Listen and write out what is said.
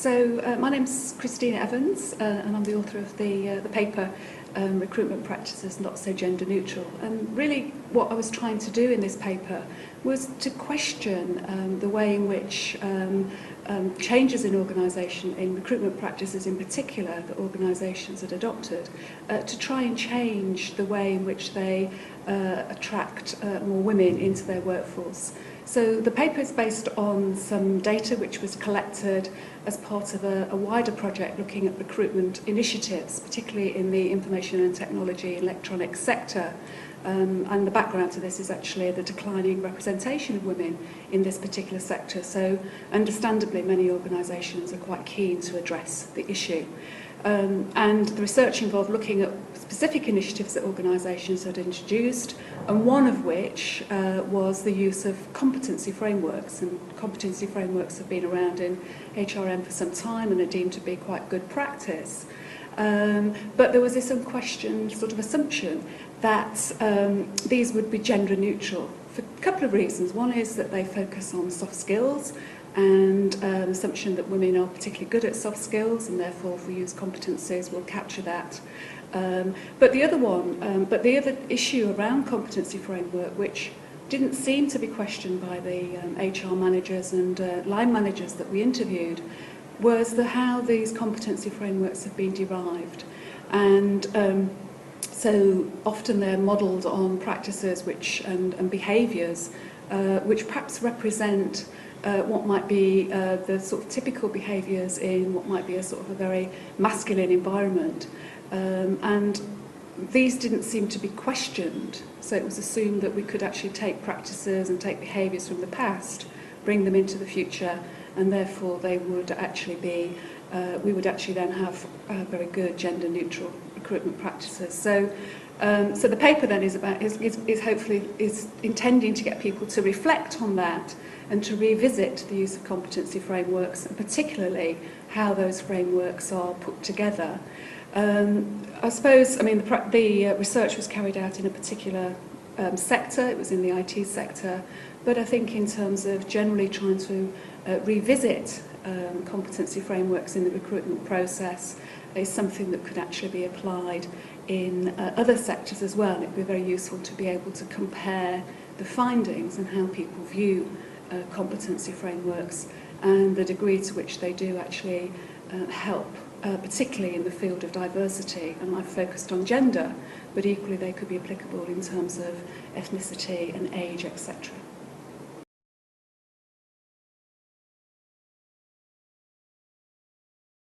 My name's Christina Evans, and I'm the author of the paper Recruitment Practices Not So Gender Neutral. And really what I was trying to do in this paper was to question the way in which changes in organisation, in recruitment practices in particular, that organisations had adopted, to try and change the way in which they attract more women into their workforce. So the paper is based on some data which was collected as part of a wider project looking at recruitment initiatives, particularly in the information and technology electronics sector. And the background to this is actually the declining representation of women in this particular sector. So understandably, many organisations are quite keen to address the issue. And the research involved looking at specific initiatives that organisations had introduced, and one of which was the use of competency frameworks. And competency frameworks have been around in HRM for some time and are deemed to be quite good practice. But there was this unquestioned sort of assumption that these would be gender neutral for a couple of reasons. One is that they focus on soft skills, and the assumption that women are particularly good at soft skills, and therefore if we use competencies we'll capture that. But the other issue around competency framework, which didn't seem to be questioned by the HR managers and line managers that we interviewed, was how these competency frameworks have been derived. And so often they're modelled on practices and behaviours which perhaps represent what might be the sort of typical behaviours in what might be a sort of a very masculine environment. And these didn't seem to be questioned, so it was assumed that we could actually take practices and take behaviours from the past, bring them into the future, and therefore they would actually be, we would actually then have very good gender neutral recruitment practices. So the paper then is hopefully intending to get people to reflect on that and to revisit the use of competency frameworks, and particularly how those frameworks are put together. I suppose, the research was carried out in a particular sector. It was in the IT sector, but I think in terms of generally trying to revisit competency frameworks in the recruitment process is something that could actually be applied in other sectors as well. It would be very useful to be able to compare the findings and how people view competency frameworks and the degree to which they do actually help, particularly in the field of diversity. And I've focused on gender, but equally they could be applicable in terms of ethnicity and age, etc.